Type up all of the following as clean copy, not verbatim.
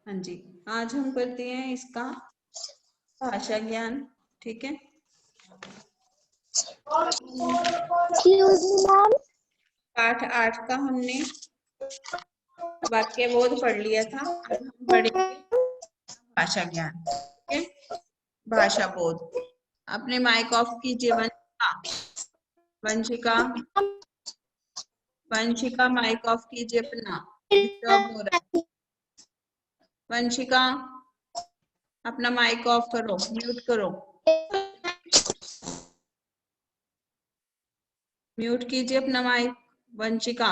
हाँ जी, आज हम करते हैं इसका भाषा ज्ञान। ठीक है, पाठ 8 का हमने वाक्य बोध पढ़ लिया था। अब हम पढ़ेंगे भाषा ज्ञान। ठीक है, भाषा बोध। अपने माइक ऑफ कीजिए वंशिका। वंशिका, वंशिका माइक ऑफ कीजिए अपना, डिस्टर्ब हो रहा है। वंशिका अपना माइक ऑफ करो, म्यूट करो, म्यूट कीजिए अपना माइक। वंशिका,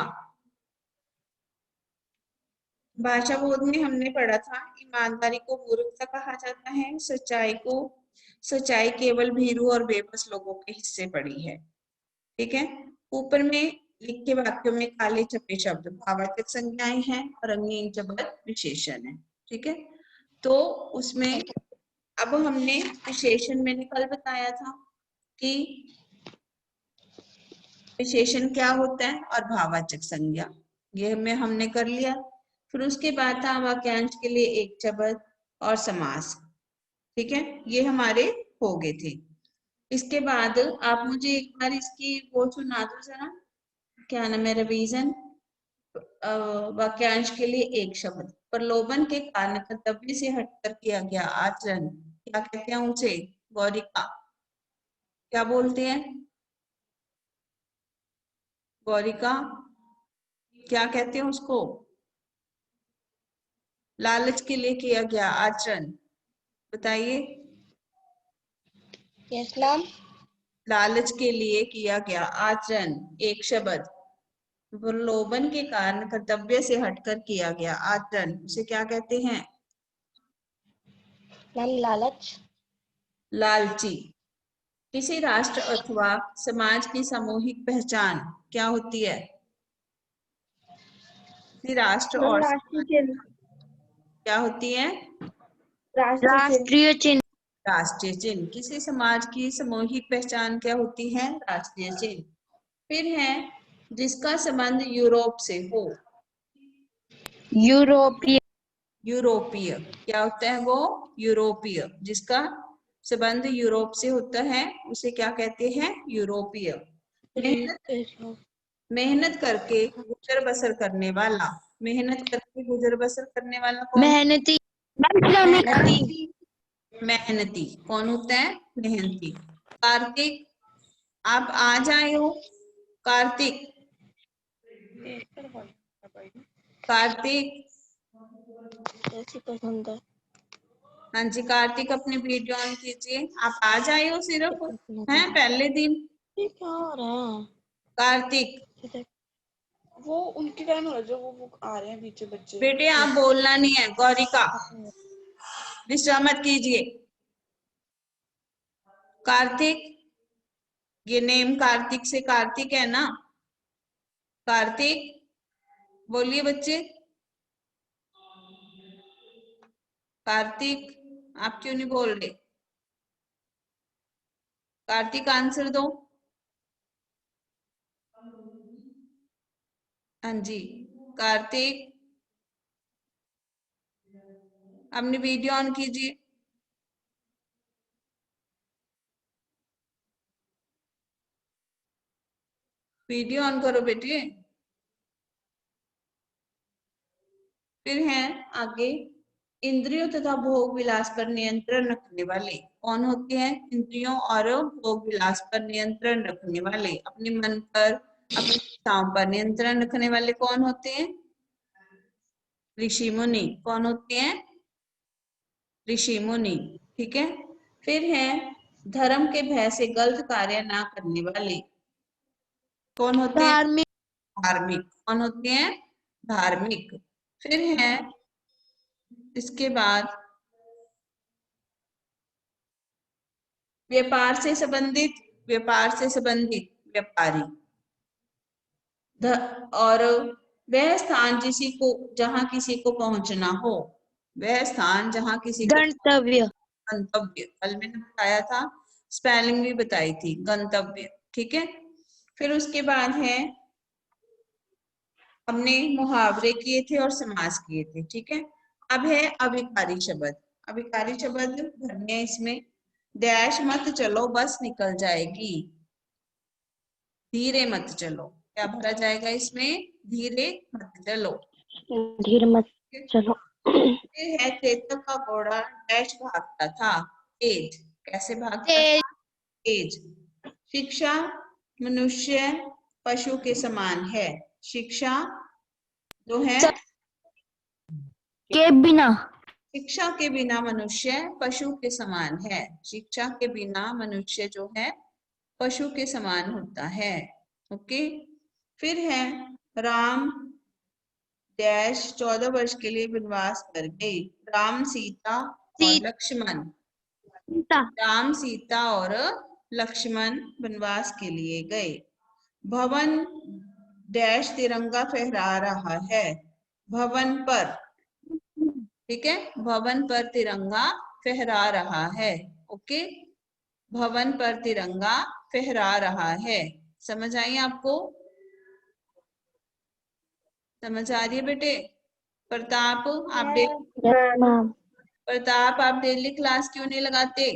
भाषा बोध में हमने पढ़ा था ईमानदारी को मूर्खता कहा जाता है, सच्चाई केवल भीरू और बेबस लोगों के हिस्से पड़ी है। ठीक है, ऊपर में लिखे वाक्यों में काले छपे शब्द भावार्थक संज्ञाएं हैं और रंगीन शब्द विशेषण है। ठीक है, तो उसमें अब हमने विशेषण मैंने कल बताया था कि विशेषण क्या होता है और भाववाचक संज्ञा, ये में हमने कर लिया। फिर उसके बाद था वाक्यांश के लिए एक शब्द और समास। ठीक है, ये हमारे हो गए थे। इसके बाद आप मुझे एक बार इसकी वो सुना दो जरा, क्या नाम है, रिवीजन। वाक्यांश के लिए एक शब्द, प्रलोभन के कारण कर्तव्य से हटकर किया गया आचरण, क्या कहते हैं उसे? गौरिका, क्या बोलते हैं? गौरिका, क्या कहते हैं उसको? लालच के लिए किया गया आचरण, बताइए। Yes ma'am. लालच के लिए किया गया आचरण, एक शब्द। प्रलोभन के कारण कर्तव्य से हटकर किया गया आचरण, उसे क्या कहते हैं? मैम लालच। लालची। किसी राष्ट्र अथवा समाज की सामूहिक पहचान क्या होती है? किसी राष्ट्र और राष्ट्रीय चिन्ह। क्या होती है? राष्ट्रीय चिन्ह। राष्ट्रीय चिन्ह। किसी समाज की सामूहिक पहचान क्या होती है? राष्ट्रीय चिन्ह। फिर है जिसका संबंध यूरोप से हो। यूरोपीय। यूरोपीय क्या होता है? वो यूरोपीय, जिसका संबंध यूरोप से होता है उसे क्या कहते हैं? यूरोपीय। मेहनत करके गुजर बसर करने वाला, मेहनत करके गुजर बसर करने वाला कौन? मेहनती। मेहनती। मेहनती कौन होता है? मेहनती। कार्तिक, आप आ जाए हो। कार्तिक, कार्तिक, पसंद है। हाँ जी कार्तिक, अपने वीडियो ऑन कीजिए। आप आ जाए हो सिर्फ, हैं पहले दिन। क्या हो रहा है? कार्तिक, वो उनके टाइम हो जो वो आ रहे हैं पीछे बच्चे। बेटे आप बोलना नहीं है। गौरिका, डिस्टर्ब मत कीजिए। कार्तिक, ये नेम कार्तिक से कार्तिक है ना? कार्तिक, बोलिए बच्चे। कार्तिक, आप क्यों नहीं बोल रहे? कार्तिक आंसर दो। हाँ जी कार्तिक, अपनी वीडियो ऑन कीजिए। वीडियो ऑन करो बेटे। फिर है आगे, इंद्रियों तथा भोग विलास पर नियंत्रण रखने वाले कौन होते हैं? इंद्रियों और भोग विलास पर नियंत्रण रखने वाले, अपने मन पर, अपनी इच्छाओं पर नियंत्रण रखने वाले कौन होते हैं? ऋषि मुनि। कौन होते हैं? ऋषि मुनि। ठीक है, फिर है धर्म के भय से गलत कार्य ना करने वाले कौन होते हैं? धार्मिक। धार्मिक। कौन होते हैं? धार्मिक। फिर है इसके बाद व्यापार से संबंधित, व्यापार से संबंधित व्यापारी। और वह स्थान जिसी को, जहां किसी को पहुंचना हो, वह स्थान जहां किसी को, गंतव्य। गंतव्य। कल मैंने बताया था, स्पेलिंग भी बताई थी, गंतव्य। ठीक है, फिर उसके बाद है हमने मुहावरे किए थे और समास किए थे। ठीक है, अब है अविकारी शब्द। अविकारी शब्द भरने हैं इसमें। डैश मत चलो बस निकल जाएगी, धीरे मत चलो। क्या भरा जाएगा इसमें? धीरे मत चलो। धीरे मत चलो। फिर है चेतक का घोड़ा डैश भागता था, तेज। कैसे भागता था? तेज। शिक्षा मनुष्य पशु के समान है। शिक्षा जो है, के बिना, शिक्षा के बिना मनुष्य पशु के समान है। शिक्षा के बिना मनुष्य जो है पशु के समान होता है। ओके। फिर है राम डैश 14 वर्ष के लिए वनवास कर गए। राम सीता और लक्ष्मण। राम सीता और लक्ष्मण वनवास के लिए गए। भवन डैश तिरंगा फहरा रहा है। भवन पर, ठीक है, भवन पर तिरंगा फहरा रहा है। ओके, भवन पर तिरंगा फहरा रहा है। समझ आई आपको? समझ आ रही है बेटे? प्रताप आप मैम। प्रताप आप डेली क्लास क्यों नहीं लगाते?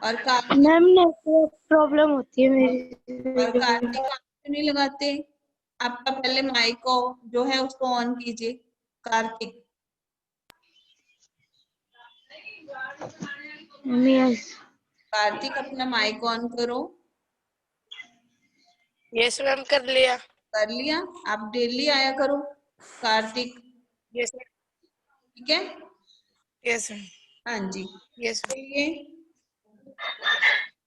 और कार्तिक, मैम नेटवर्क प्रॉब्लम होती है और मेरी। कार्तिक आप क्यों नहीं लगाते? आपका पहले माइक को जो है उसको ऑन कीजिए। कार्तिक, यस कार्तिक अपना माइक ऑन करो। यस मैम, कर लिया। कर लिया? आप डेली आया करो कार्तिक, यस ठीक है? यस हाँ जी। यस। चलिए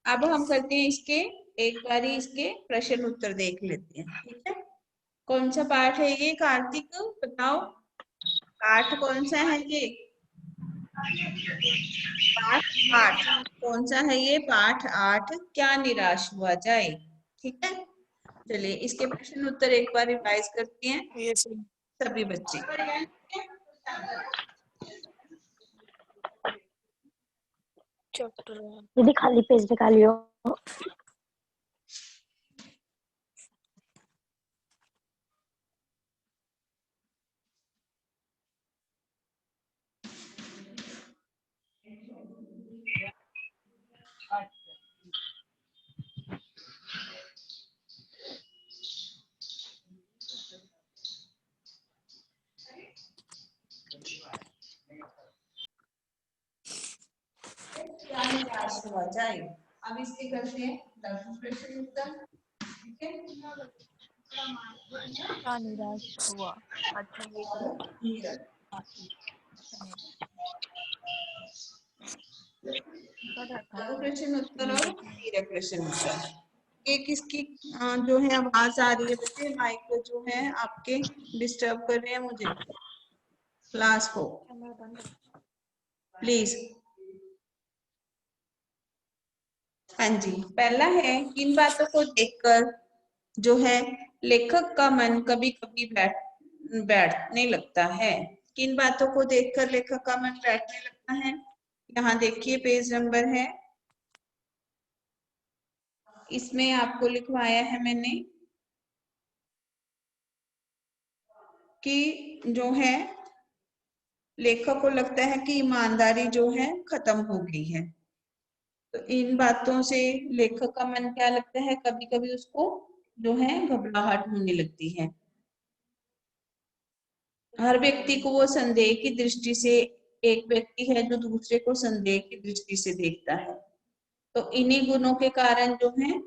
अब हम करते हैं इसके, एक बारी इसके प्रश्न उत्तर देख लेते हैं, ठीक है? कौन सा पाठ है ये कार्तिक, बताओ? पाठ कौन सा है ये? पाठ 8। कौन सा है ये? पाठ 8। क्या निराश हुआ जाए, ठीक है? चलिए इसके प्रश्न उत्तर एक बार रिवाइज करते हैं यस सभी बच्चे। चैप्टर दीदी खाली पेज निकालियो। क्या निराश हुआ जाए। अब इसके करते हैं 10 प्रश्न उत्तर, ठीक है? का निराश हुआ। अच्छा ये लघु प्रश्न उत्तर और हीरक प्रश्न उत्तर। ये किसकी जो है आवाज आ रही है बच्चे? माइक जो है आपके डिस्टर्ब कर रहे हैं मुझे, क्लास को, प्लीज। हाँ जी, पहला है किन बातों को देखकर जो है लेखक का मन कभी कभी बैठने लगता है। किन बातों को देखकर लेखक का मन बैठने लगता है? यहाँ देखिए पेज नंबर है, इसमें आपको लिखवाया है मैंने कि जो है लेखक को लगता है कि ईमानदारी जो है खत्म हो गई है। तो इन बातों से लेखक का मन क्या लगता है, कभी कभी उसको जो है घबराहट होने लगती है। हर व्यक्ति को वो संदेह की दृष्टि से, एक व्यक्ति है जो दूसरे को संदेह की दृष्टि से देखता है। तो इन्हीं गुणों के कारण जो है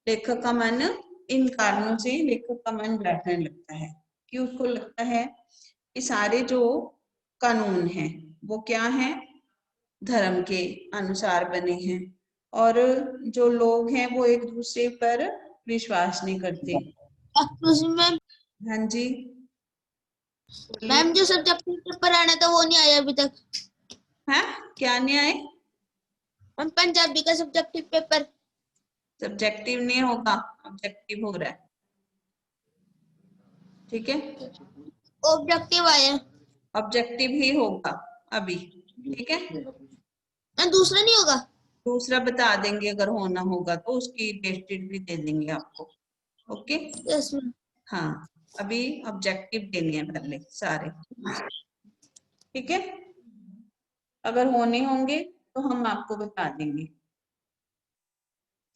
लेखक का मन, इन कारणों से लेखक का मन बैठने लगता है कि उसको लगता है कि सारे जो कानून हैं वो क्या है, धर्म के अनुसार बने हैं, और जो लोग हैं वो एक दूसरे पर विश्वास नहीं करते। मैम, हाँ जी, मैम जो सब्जेक्ट पेपर आना था वो नहीं आया अभी तक। हाँ क्या नहीं आए? मैम पंजाबी का सब्जेक्टिव पेपर। सब्जेक्टिव नहीं होगा, ऑब्जेक्टिव हो रहा है, ठीक है? ऑब्जेक्टिव आया। ऑब्जेक्टिव ही होगा अभी, ठीक है? मैम दूसरा नहीं होगा? दूसरा बता देंगे, अगर होना होगा तो उसकी डेट शीट भी दे देंगे आपको। Okay, yes ma'am. हाँ अभी ऑब्जेक्टिव देने हैं पहले सारे, ठीक है। अगर होने होंगे तो हम आपको बता देंगे।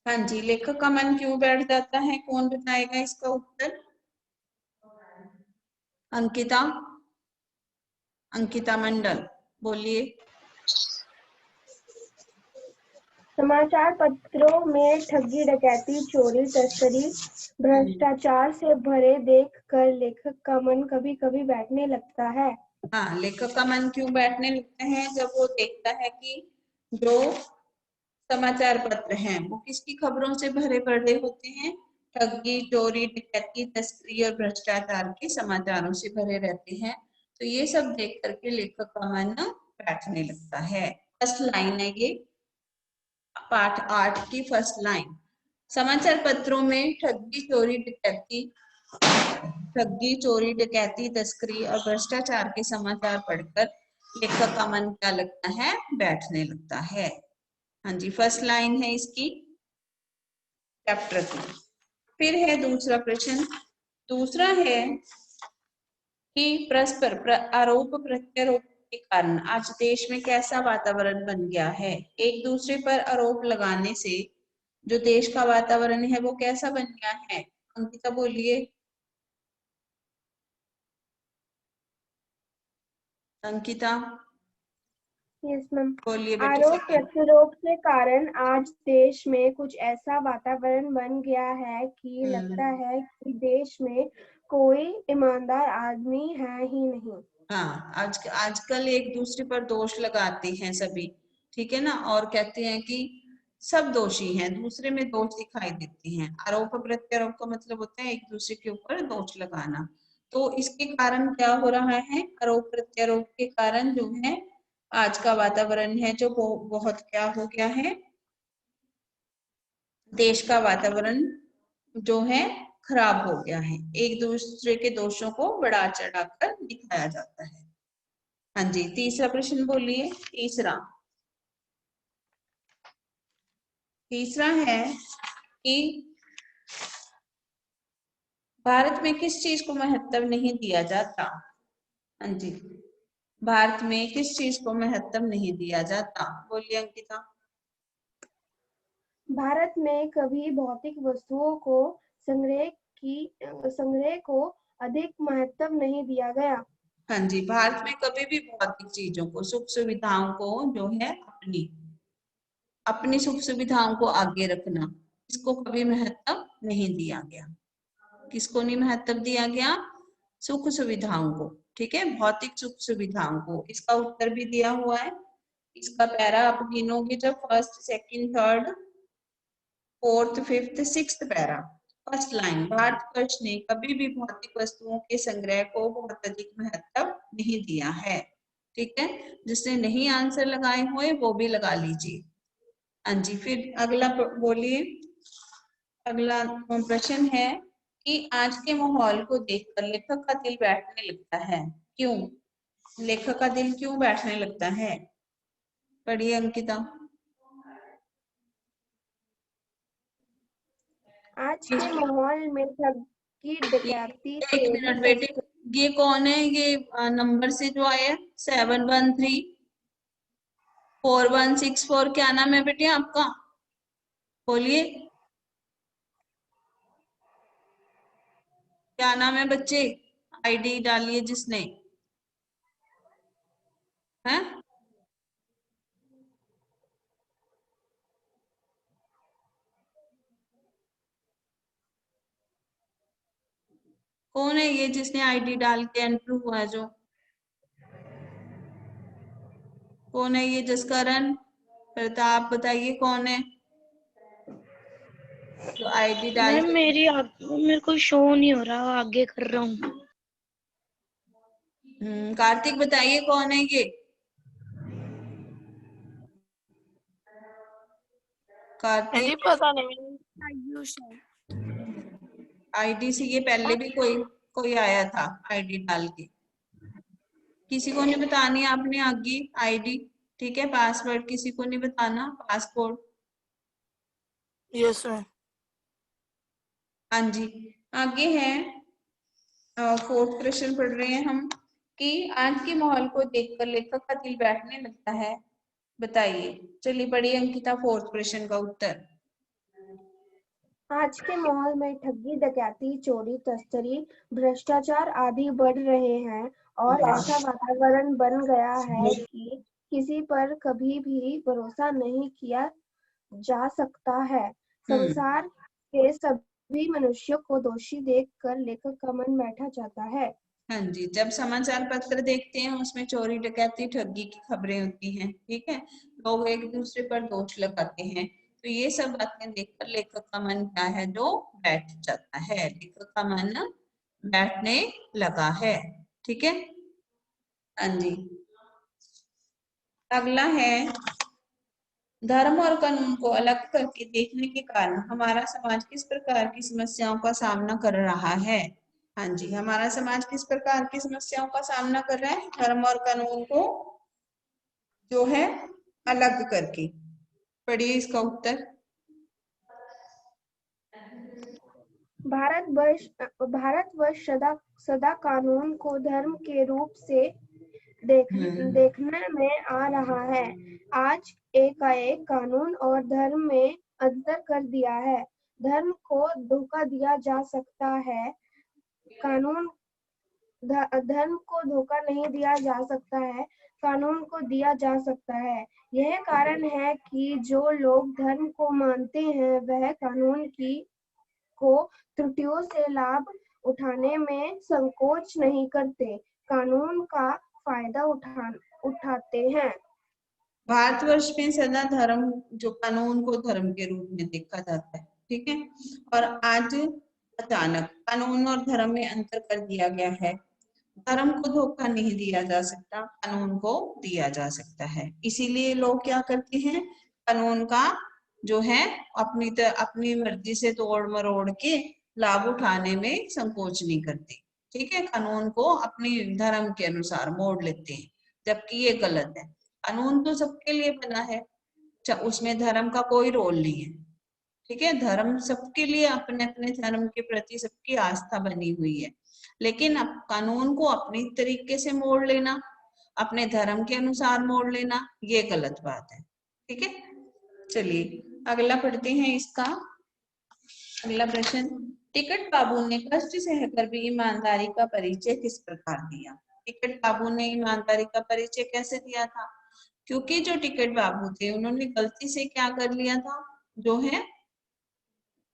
हाँ जी, लेखक का मन क्यों बैठ जाता है, कौन बताएगा इसका उत्तर? अंकिता, अंकिता मंडल बोलिए। समाचार पत्रों में ठगी, डकैती, चोरी, तस्करी, भ्रष्टाचार से भरे देखकर लेखक का मन कभी कभी बैठने लगता है। हाँ, लेखक का मन क्यों बैठने लगता है? जब वो देखता है कि जो समाचार पत्र हैं वो किसकी खबरों से भरे पड़े होते हैं? ठगी, चोरी, डकैती, तस्करी और भ्रष्टाचार के समाचारों से भरे रहते हैं। तो ये सब देख करके लेखक का मन बैठने लगता है। फर्स्ट लाइन है ये, पाठ 8 की फर्स्ट लाइन। समाचार पत्रों में ठगी, चोरी, डकैती, तस्करी और भ्रष्टाचार के समाचार पढ़कर लेखक का मन क्या लगता है? बैठने लगता है। हाँ जी, फर्स्ट लाइन है इसकी चैप्टर की। फिर है दूसरा प्रश्न। दूसरा है कि परस्पर आरोप प्रत्यारोप के कारण आज देश में कैसा वातावरण बन गया है? एक दूसरे पर आरोप लगाने से जो देश का वातावरण है वो कैसा बन गया है? अंकिता बोलिए। Ankita yes ma'am. बोलिए बेटा आरोप सेकंड। प्रत्यारोप के कारण आज देश में कुछ ऐसा वातावरण बन गया है कि लगता है कि देश में कोई ईमानदार आदमी है ही नहीं। हाँ, आजकल एक दूसरे पर दोष लगाते हैं सभी, ठीक है ना, और कहते हैं कि सब दोषी हैं, दूसरे में दोष दिखाई देते हैं। आरोप प्रत्यारोप का मतलब होता है एक दूसरे के ऊपर दोष लगाना। तो इसके कारण क्या हो रहा है? आरोप प्रत्यारोप के कारण जो है आज का वातावरण है जो बहुत क्या हो गया है, देश का वातावरण जो है खराब हो गया है। एक दूसरे के दोषों को बढ़ा चढ़ाकर दिखाया जाता है। हाँ जी, तीसरा प्रश्न बोलिए। तीसरा है कि भारत में किस चीज को महत्व नहीं दिया जाता? हाँ जी, भारत में किस चीज को महत्व नहीं दिया जाता? बोलिए अंकिता। भारत में कभी भौतिक वस्तुओं को संग्रह को अधिक महत्व नहीं दिया गया। हाँ जी, भारत में कभी भी भौतिक चीजों को, सुख सुविधाओं को जो है अपनी सुख सुविधाओं को आगे रखना, इसको कभी महत्व नहीं दिया गया। किसको नहीं महत्व दिया गया? सुख सुविधाओं को, ठीक है, भौतिक सुख सुविधाओं को। इसका उत्तर भी दिया हुआ है। इसका पैरा आप गिनोगे जब first, second, third, fourth, fifth, sixth para. First line, Bharatvarsh ने कभी भी भौतिक वस्तुओं के संग्रह को बहुत अधिक महत्व नहीं दिया है। ठीक है, जिसने नहीं आंसर लगाए हुए वो भी लगा लीजिए। हाँ जी, फिर अगला बोलिए। अगला प्रश्न है कि आज के माहौल को देखकर लेखक का दिल बैठने लगता है, क्यों? लेखक का दिल क्यों बैठने लगता है? पढ़िए अंकिता। आज के माहौल में ठगी, डकैती, एक चोरी, मिनट बेटे, ये कौन है? ये नंबर से जो आया 713416 क्या नाम है बेटे आपका? बोलिए, क्या नाम है बच्चे? आईडी डालिए जिसने है। कौन है ये जिसने आईडी डाल के एंटर हुआ है? जो कौन है ये? जसकरण, प्रताप, बताइए कौन है जो आईडी डाल मैम के? मेरे को शो नहीं हो रहा, आगे कर रहा हूँ। कार्तिक बताइए कौन है ये? कार्तिक, पता नहीं। आईडी से ये पहले भी कोई आया था आईडी डाल के। किसी को नहीं बतानी आपने आगे आईडी, ठीक है, पासवर्ड किसी को नहीं बताना, पासपोर्ट। Yes ma'am. हाँ जी, आगे है फोर्थ प्रश्न पढ़ रहे हैं हम कि आज के माहौल को देखकर लेखक का दिल बैठने लगता है, बताइए। चलिए पढ़िए अंकिता फोर्थ प्रश्न का उत्तर। आज के माहौल में ठगी, डकैती, चोरी, तस्करी, भ्रष्टाचार आदि बढ़ रहे हैं और ऐसा वातावरण बन गया है कि किसी पर कभी भी भरोसा नहीं किया जा सकता है। संसार के सभी मनुष्यों को दोषी देखकर लेखक का मन बैठा जाता है। हाँ जी, जब समाचार पत्र देखते हैं उसमें चोरी, डकैती, ठगी की खबरें होती हैं, ठीक है, लोग एक दूसरे पर दोष लगाते हैं, तो ये सब बातें देखकर लेखक का मन क्या है, जो बैठ जाता है, लेखक का मन बैठने लगा है, ठीक है। हाँ जी, अगला है धर्म और कानून को अलग करके देखने के कारण हमारा समाज किस प्रकार की समस्याओं का सामना कर रहा है। हाँ जी, हमारा समाज किस प्रकार की समस्याओं का सामना कर रहा है, धर्म और कानून को जो है अलग करके। पढ़िए इसका उत्तर। भारतवर्ष सदा कानून को धर्म के रूप से देखने में आ रहा है। आज एकाएक कानून और धर्म में अंतर कर दिया है। धर्म को धोखा दिया जा सकता है, कानून धर्म को धोखा नहीं दिया जा सकता है, कानून को दिया जा सकता है। यह कारण है कि जो लोग धर्म को मानते हैं वह कानून को त्रुटियों से लाभ उठाने में संकोच नहीं करते, कानून का फायदा उठाते हैं। भारतवर्ष में सदा धर्म जो कानून को धर्म के रूप में देखा जाता है, ठीक है, और आज अचानक कानून और धर्म में अंतर कर दिया गया है। धर्म को धोखा नहीं दिया जा सकता, कानून को दिया जा सकता है। इसीलिए लोग क्या करते हैं, कानून का जो है अपनी मर्जी से तोड़ मरोड़ के लाभ उठाने में संकोच नहीं करते, ठीक है, कानून को अपनी धर्म के अनुसार मोड़ लेते हैं, जबकि ये गलत है। कानून तो सबके लिए बना है, उसमें धर्म का कोई रोल नहीं है, ठीक है, धर्म सबके लिए अपने अपने धर्म के प्रति सबकी आस्था बनी हुई है, लेकिन अब कानून को अपनी तरीके से मोड़ लेना, अपने धर्म के अनुसार मोड़ लेना, ये गलत बात है, ठीक है। चलिए अगला पढ़ते हैं इसका अगला प्रश्न। टिकट बाबू ने कष्ट सहकर भी ईमानदारी का परिचय किस प्रकार दिया। टिकट बाबू ने ईमानदारी का परिचय कैसे दिया था, क्योंकि जो टिकट बाबू थे उन्होंने गलती से क्या कर लिया था, जो है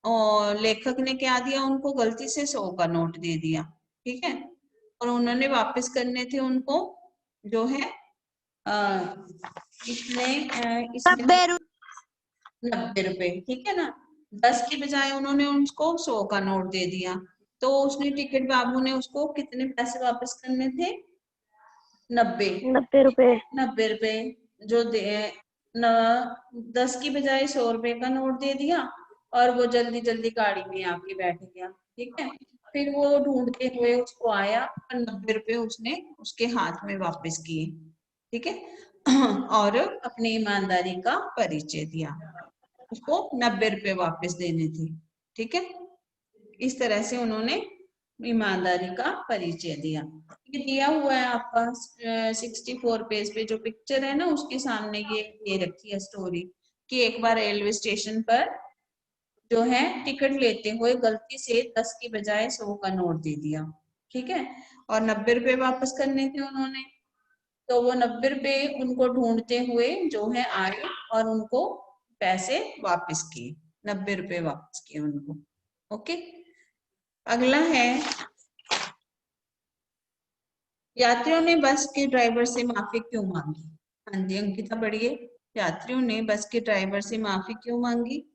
और लेखक ने क्या दिया, उनको गलती से 100 का नोट दे दिया, ठीक है, और उन्होंने वापस करने थे उनको जो है इसमें 90 रुपए, ठीक है ना, 10 की बजाय उन्होंने उसको 100 का नोट दे दिया, तो उसने टिकट बाबू ने उसको कितने पैसे वापस करने थे, 90 रुपए। 90 रुपए जो 10 की बजाय 100 रुपए का नोट दे दिया, और वो जल्दी जल्दी गाड़ी में आके बैठ गया, ठीक है, फिर वो ढूंढते हुए उसको आया और 90 रुपए उसने उसके हाथ में वापस किए, ठीक है, और अपनी ईमानदारी का परिचय दिया, उसको 90 रुपए वापस देने थे, ठीक है, इस तरह से उन्होंने ईमानदारी का परिचय दिया। ये दिया हुआ है आपका 64 पेज पे जो पिक्चर है ना, उसके सामने ये रखी है स्टोरी कि एक बार रेलवे स्टेशन पर जो है टिकट लेते हुए गलती से 10 की बजाय 100 का नोट दे दिया, ठीक है, और 90 रुपए वापस करने थे उन्होंने, तो वो 90 रुपए उनको ढूंढते हुए जो है आए और उनको पैसे वापस किए, 90 रुपए वापस किए उनको, ओके। अगला है यात्रियों ने बस के ड्राइवर से माफी क्यों मांगी। हाँ जी अंकिता बढ़िए, यात्रियों ने बस के ड्राइवर से माफी क्यों मांगी।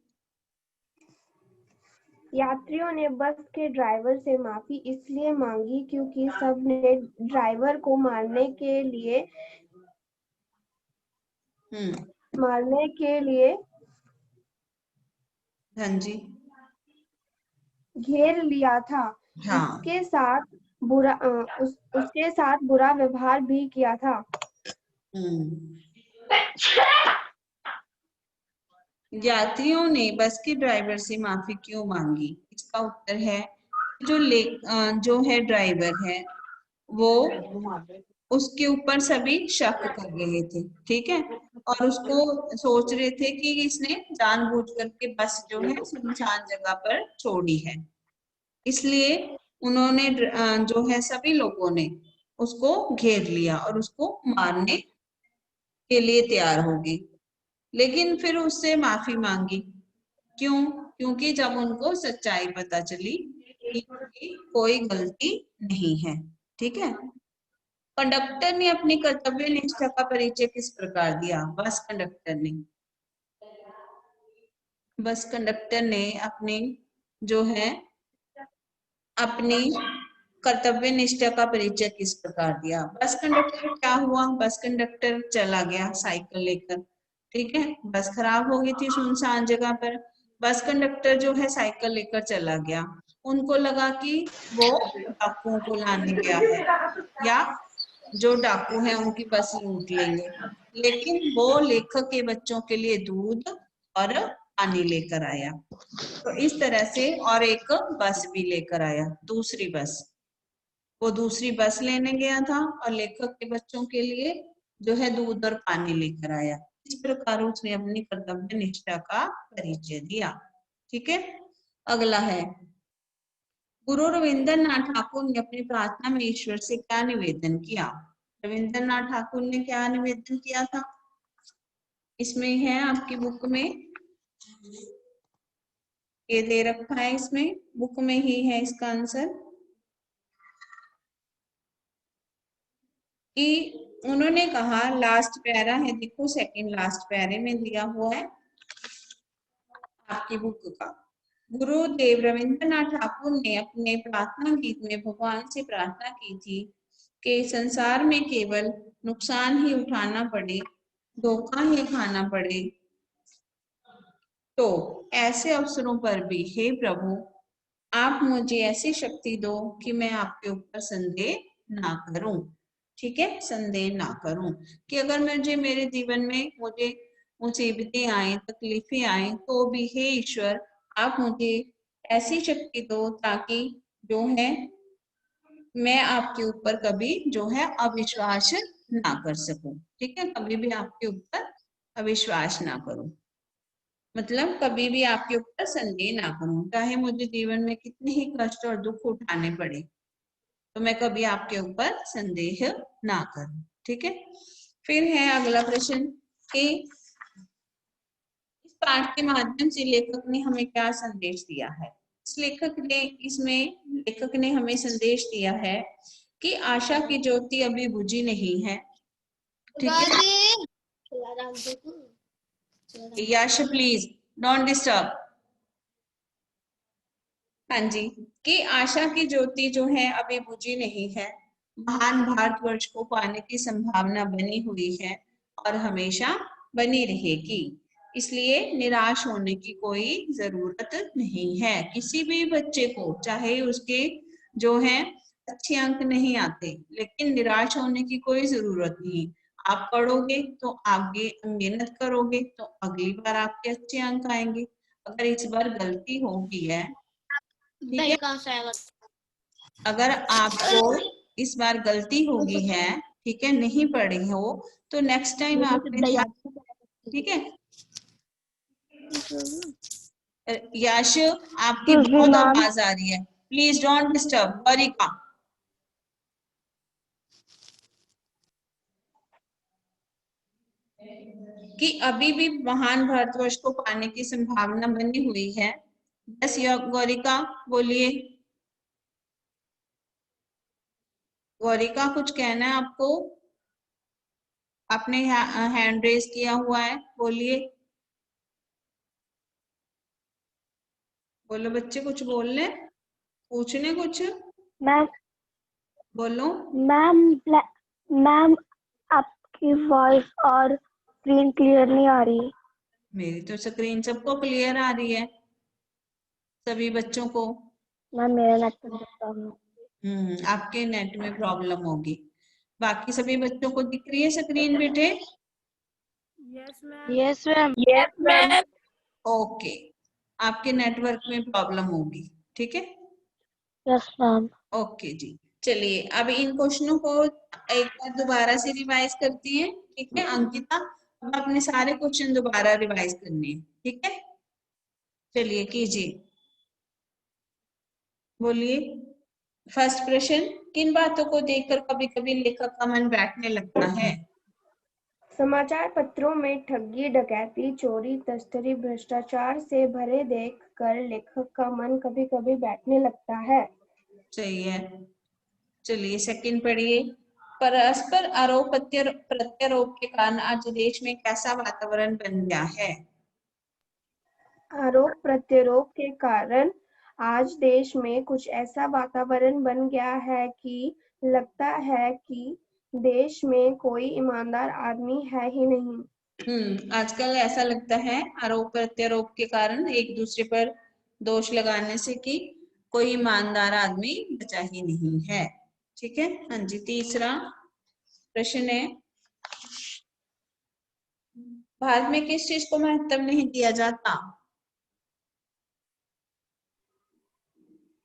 यात्रियों ने बस के ड्राइवर से माफी इसलिए मांगी क्योंकि सबने ड्राइवर को मारने के लिए हाँ जी घेर लिया था। हाँ उसके साथ बुरा व्यवहार भी किया था। यात्रियों ने बस के ड्राइवर से माफी क्यों मांगी, इसका उत्तर है जो है ड्राइवर है वो उसके ऊपर सभी शक कर रहे थे, ठीक है, और उसको सोच रहे थे कि इसने जानबूझ करके बस जो है सुनसान जगह पर छोड़ी है। इसलिए उन्होंने जो है सभी लोगों ने उसको घेर लिया और उसको मारने के लिए तैयार हो गए। लेकिन फिर उससे माफी मांगी। क्यों? क्योंकि जब उनको सच्चाई पता चली कि उनकी कोई गलती नहीं है, ठीक है। कंडक्टर ने अपनी कर्तव्य निष्ठा का परिचय किस प्रकार दिया? बस कंडक्टर ने अपनी जो है अपनी कर्तव्य निष्ठा का परिचय किस प्रकार दिया? बस कंडक्टर क्या हुआ? बस कंडक्टर चला गया साइकिल लेकर, ठीक है, बस खराब हो गई थी सुनसान जगह पर। बस कंडक्टर जो है साइकिल लेकर चला गया। उनको लगा कि वो डाकुओं को लाने गया है या जो डाकू हैं उनकी बस लूट लेंगे, लेकिन वो लेखक के बच्चों के लिए दूध और पानी लेकर आया। तो इस तरह से और एक बस भी लेकर आया, दूसरी बस। वो दूसरी बस लेने गया था और लेखक के बच्चों के लिए जो है दूध और पानी लेकर आया। इस प्रकार उसने अपनी कर्तव्य निष्ठा का परिचय दिया, ठीक है। अगला है, गुरु रविंद्रनाथ ठाकुर ने अपनी प्रार्थना में ईश्वर से क्या निवेदन किया? रविंद्रनाथ ठाकुर ने क्या निवेदन किया था? इसमें है आपकी बुक में, ये दे रखा है, इसमें बुक में ही है इसका आंसर, कि उन्होंने कहा, लास्ट पैरा है, देखो सेकंड लास्ट पैरे में दिया हुआ है आपकी बुक का। गुरुदेव रविंद्रनाथ ठाकुर ने अपने प्रार्थना गीत में भगवान से प्रार्थना की थी कि संसार में केवल नुकसान ही उठाना पड़े, धोखा ही खाना पड़े, तो ऐसे अवसरों पर भी हे प्रभु आप मुझे ऐसी शक्ति दो कि मैं आपके ऊपर संदेह ना करूं, ठीक है, संदेह ना करूं, कि अगर मुझे मेरे जीवन में मुझे मुसीबतें आए, तकलीफें आए, तो भी हे ईश्वर आप मुझे ऐसी शक्ति दो ताकि जो है मैं आपके ऊपर कभी जो है अविश्वास ना कर सकूं, ठीक है, कभी भी आपके ऊपर अविश्वास ना करूं, मतलब कभी भी आपके ऊपर संदेह ना करूं, चाहे मुझे जीवन में कितने ही कष्ट और दुख उठाने पड़े, तो मैं कभी आपके ऊपर संदेह ना करूं, ठीक है। फिर है अगला प्रश्न कि इस पाठ के माध्यम से लेखक ने हमें क्या संदेश दिया है? लेखक ने हमें संदेश दिया है कि आशा की ज्योति अभी बुझी नहीं है, ठीक है। यश प्लीज डोंट डिस्टर्ब। हाँ जी, कि आशा की ज्योति जो है अभी बुझी नहीं है, महान भारतवर्ष को पाने की संभावना बनी हुई है और हमेशा बनी रहेगी, इसलिए निराश होने की कोई जरूरत नहीं है। किसी भी बच्चे को, चाहे उसके जो है अच्छे अंक नहीं आते, लेकिन निराश होने की कोई जरूरत नहीं। आप पढ़ोगे तो आगे मेहनत करोगे तो अगली बार आपके अच्छे अंक आएंगे। अगर इस बार गलती होगी है, ठीक है, अगर आपको इस बार गलती होगी है, ठीक है, नहीं पढ़े हो, तो नेक्स्ट टाइम आपने ध्यान, ठीक है। यश आपकी बहुत आवाज आ रही है, प्लीज डोंट डिस्टर्ब। गौरिका, कि अभी भी महान भारतवर्ष को पाने की संभावना बनी हुई है। बस गौरिका बोलिए, गौरिका कुछ कहना है आपको? आपने हैंड रेज किया हुआ है, बोलिए, बोलो बच्चे, कुछ बोलने, पूछने कुछ, मैम बोलो। मैम आपकी वॉइस और स्क्रीन क्लियर नहीं आ रही। मेरी तो स्क्रीन सबको क्लियर आ रही है, सभी बच्चों को। मैम मेरा नेट प्रॉब्लम। आपके नेट में प्रॉब्लम होगी, बाकी सभी बच्चों को दिख रही है स्क्रीन बेटे? Yes ma'am. ओके, आपके नेटवर्क में प्रॉब्लम होगी, ठीक है। Yes ma'am. ओके जी, चलिए अब इन क्वेश्चनों को एक बार दोबारा से रिवाइज करती हैं। ठीक है अंकिता, अब अपने सारे क्वेश्चन दोबारा रिवाइज करने हैं। ठीक है, चलिए कीजिए, बोलिए। फर्स्ट प्रश्न, किन बातों को देखकर कभी कभी लेखक का मन बैठने लगता है? समाचार पत्रों में ठगी, डकैती, चोरी, तस्करी, भ्रष्टाचार से भरे देखकर लेखक का मन कभी-कभी बैठने लगता है। सही है। चलिए सेकंड पढ़िए। परस्पर आरोप प्रत्यारोप के कारण आज देश में कैसा वातावरण बन गया है? आरोप प्रत्यारोप के कारण आज देश में कुछ ऐसा वातावरण बन गया है कि लगता है कि देश में कोई ईमानदार आदमी है ही नहीं। आजकल ऐसा लगता है आरोप प्रत्यारोप के कारण एक दूसरे पर दोष लगाने से कि कोई ईमानदार आदमी बचा ही नहीं है। ठीक है, हाँ जी। तीसरा प्रश्न है, भारत में किस चीज को महत्व नहीं दिया जाता?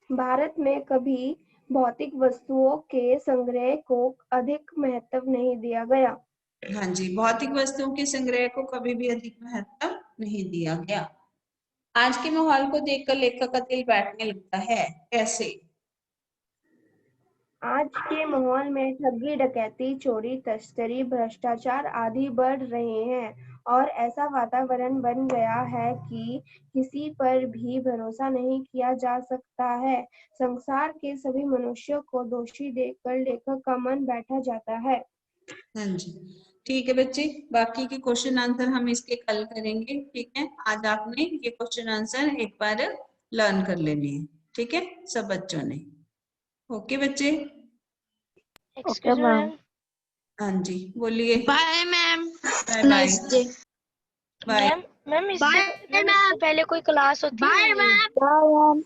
भारत में कभी भौतिक वस्तुओं के संग्रह को अधिक महत्व नहीं दिया गया। हाँ जी, भौतिक वस्तुओं के संग्रह को कभी भी अधिक महत्व नहीं दिया गया। आज के माहौल को देखकर लेखक का दिल बैठने लगता है, कैसे? आज के माहौल में ठगी, डकैती, चोरी, तस्करी, भ्रष्टाचार आदि बढ़ रहे हैं और ऐसा वातावरण बन गया है कि किसी पर भी भरोसा नहीं किया जा सकता है। संसार के सभी मनुष्यों को दोषी देखकर लेखक का मन बैठा जाता है। हाँ जी, ठीक है बच्चे, बाकी के क्वेश्चन आंसर हम इसके कल करेंगे। ठीक है, आज आपने ये क्वेश्चन आंसर एक बार लर्न कर लेने हैं। ठीक है सब बच्चों ने। ओके बच्चे, ओके मैम। हाँ जी बोलिए। Bye ma'am. Bye bye bye. Ma'am ma'am इससे पहले कोई क्लास होती है? Bye ma'am.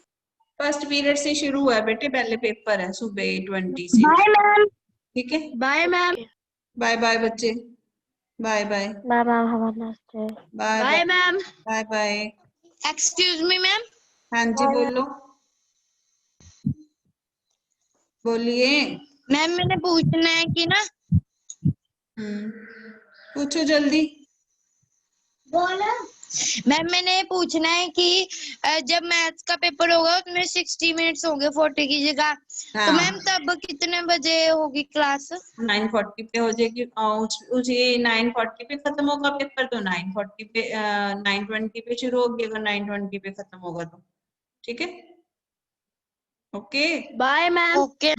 फर्स्ट पीरियड से शुरू हुआ है बेटे, पहले पेपर है सुबह 8:20 से। Bye ma'am. ठीक है, बाय मैम। बाय बाय बच्चे, bye bye bye ma'am, have a nice day. Bye bye ma'am. Bye bye. Excuse me ma'am. हाँ जी बोलो, बोलिए। मैम मैंने पूछना है कि ना, पूछो जल्दी। मैम मैंने पूछना है कि जब मैथ्स का पेपर होगा उसमें 60 मिनट्स होंगे 40 की जगह, तो हाँ, मैम तब कितने बजे होगी क्लास? 9:40 पे हो जाएगी। उसे 9:40 पे खत्म होगा पेपर, तो 9:40 पे 9:20 पे शुरू होगी, अगर 9:20 पे खत्म होगा तो। ठीक है, ओके बाय मैम। ओके।